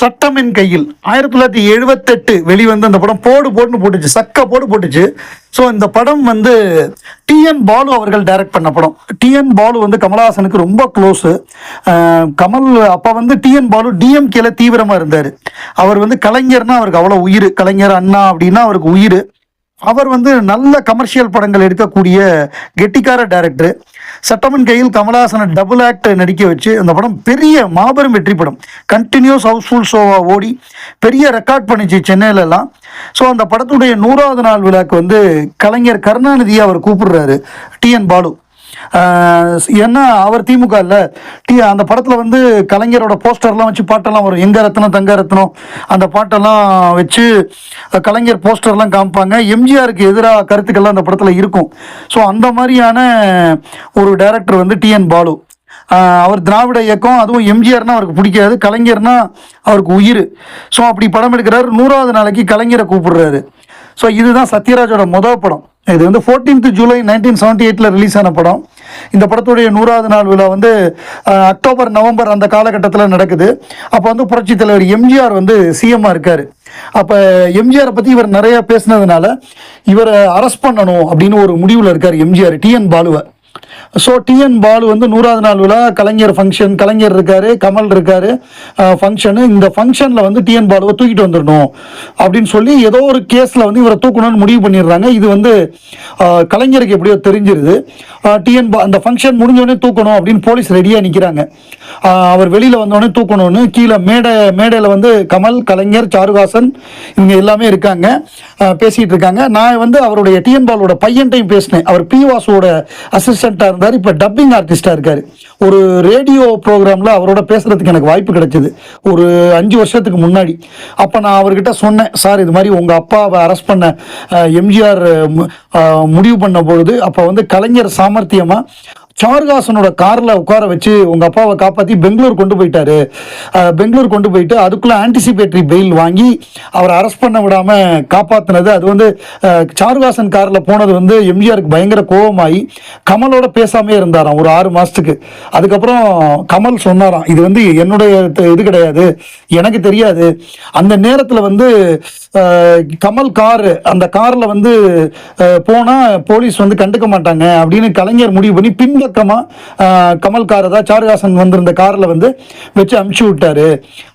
சட்டமின் கையில் 1978 வெளிவந்து அந்த படம் போட்டுன்னு போட்டுச்சு, சக்க போட்டுச்சு. ஸோ இந்த படம் வந்து டிஎன் பாலு அவர்கள் டைரக்ட் பண்ண படம். டிஎன் பாலு வந்து கமலஹாசனுக்கு ரொம்ப க்ளோஸு. கமல் அப்போ வந்து டிஎன் பாலு டிஎம்கேல தீவிரமாக இருந்தார். அவர் வந்து கலைஞர்னா அவருக்கு அவ்வளோ உயிர், கலைஞர் அண்ணா அப்படின்னா அவருக்கு உயிர். அவர் வந்து நல்ல கமர்ஷியல் படங்கள் எடுக்கக்கூடிய கெட்டிக்கார டைரக்டர். சட்டமன் கையில் கமலஹாசனை டபுள் ஆக்ட் நடிக்க வச்சு அந்த படம் பெரிய மாபெரும் வெற்றி படம். கண்டினியூஸ் ஹவுஸ்ஃபுல் ஷோவாக ஓடி பெரிய ரெக்கார்ட் பண்ணிச்சு சென்னையிலலாம். ஸோ அந்த படத்துடைய 100வது நாள் விழாக்கு வந்து கலைஞர் கருணாநிதியை அவர் கூப்பிடுறாரு டிஎன் பாலு. ஏன்னா அவர் திமுக இல்லை. அந்த படத்தில் வந்து கலைஞரோட போஸ்டர்லாம் வச்சு பாட்டெல்லாம் வரும், எங்க ரத்னம் தங்க ரத்னம் அந்த பாட்டெல்லாம் வச்சு கலைஞர் போஸ்டர்லாம் காமிப்பாங்க. எம்ஜிஆருக்கு எதிராக கருத்துக்கள்லாம் அந்த படத்தில் இருக்கும். ஸோ அந்த மாதிரியான ஒரு டைரக்டர் வந்து டிஎன் பாலு. அவர் திராவிட இயக்கம், அதுவும் எம்ஜிஆர்னா அவருக்கு பிடிக்காது, கலைஞர்னா அவருக்கு உயிர். ஸோ அப்படி படம் எடுக்கிறாரு. 100வது நாளைக்கு கலைஞரை கூப்பிடுறாரு. ஸோ இதுதான் சத்யராஜோட முதல் படம். இது வந்து 14th ஜூலை 1978 ரிலீஸ் ஆன படம். இந்த படத்துடைய 100வது நாள் விழா வந்து அக்டோபர் நவம்பர் அந்த காலகட்டத்தில் நடக்குது. அப்போ வந்து புரட்சி தலைவர் எம்ஜிஆர் வந்து சிஎம்மாக இருக்கார். அப்போ எம்ஜிஆரை பற்றி இவர் நிறையா பேசினதுனால இவரை அரெஸ்ட் பண்ணணும் அப்படின்னு ஒரு முடிவில் இருக்கார் எம்ஜிஆர், டிஎன் பாலுவை. ஸோ டிஎன் பாலு வந்து 100வது நாள் விழா, கலைஞர் ஃபங்க்ஷன், கலைஞர் இருக்காரு, கமல் இருக்காரு, ஃபங்க்ஷனு. இந்த ஃபங்க்ஷனில் வந்து டிஎன் பாலுவை தூக்கிட்டு வந்துடணும் அப்படின்னு சொல்லி ஏதோ ஒரு கேஸில் வந்து இவரை தூக்கணும்னு முடிவு பண்ணிடுறாங்க. இது வந்து கலைஞருக்கு எப்படியோ தெரிஞ்சிருது. அந்த ஃபங்க்ஷன் முடிஞ்சோடனே தூக்கணும் அப்படின்னு போலீஸ் ரெடியாக நிற்கிறாங்க. அவர் வெளியில் வந்தோடனே தூக்கணும்னு கீழே மேடையில் வந்து கமல், கலைஞர், சாருஹாசன் இவங்க எல்லாமே இருக்காங்க, பேசிகிட்டு இருக்காங்க. நான் வந்து அவருடைய டிஎன் பாலோட பையன்ட்டையும் பேசினேன். அவர் பி வாசுவோட அசிஸ்டண்ட்டாக இருந்தார், இப்போ டப்பிங் ஆர்டிஸ்டாக இருக்கார். ஒரு ரேடியோ ப்ரோக்ராமில் அவரோட பேசுகிறதுக்கு எனக்கு வாய்ப்பு கிடைச்சிது ஒரு 5 வருஷத்துக்கு முன்னாடி. அப்போ நான் அவர்கிட்ட சொன்னேன், சார் இது மாதிரி உங்கள் அப்பாவை அரெஸ்ட் பண்ண எம்ஜிஆர் முடிவு பண்ண பொழுது அப்போ வந்து கலைஞர் சாமர்த்தியமாக சாருஹாசனோட காரில் உட்கார வச்சு உங்கள் அப்பாவை காப்பாற்றி பெங்களூர் கொண்டு போயிட்டாரு. பெங்களூர் கொண்டு போயிட்டு அதுக்குள்ளே ஆன்டிசிபேட்டரி பெயில் வாங்கி அவரை அரெஸ்ட் பண்ண விடாமல் காப்பாற்றினது. அது வந்து சாருஹாசன் காரில் போனது வந்து எம்ஜிஆருக்கு பயங்கர கோபமாகி கமலோட பேசாமே இருந்தாராம் ஒரு 6 மாதத்துக்கு. அதுக்கப்புறம் கமல் சொன்னாராம், இது வந்து என்னுடைய இது கிடையாது, எனக்கு தெரியாது. அந்த நேரத்தில் வந்து கமல் அந்த காரில் வந்து போனால் போலீஸ் வந்து கண்டுக்க மாட்டாங்க அப்படின்னு கலைஞர் முடிவு பண்ணி பின்பக்கமாக கமல் காரை தான் சாருஹாசன் வந்திருந்த காரில் வந்து வச்சு அமுச்சு விட்டாரு.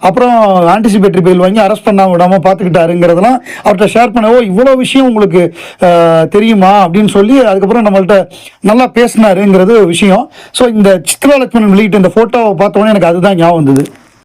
அப்புறம் ஆன்டிசிபேட்டரி பெயில் வாங்கி அரெஸ்ட் பண்ணாம விடாமல் பார்த்துக்கிட்டாருங்கிறதெல்லாம் அவர்கிட்ட ஷேர் பண்ணவோ இவ்வளோ விஷயம் உங்களுக்கு தெரியுமா அப்படின்னு சொல்லி அதுக்கப்புறம் நம்மள்கிட்ட நல்லா பேசினாருங்கிறது விஷயம். ஸோ இந்த சித்ரா லட்சுமணன் வெளியிட்ட இந்த ஃபோட்டோவை பார்த்தோன்னே எனக்கு அதுதான் ஞாபகம் வந்தது.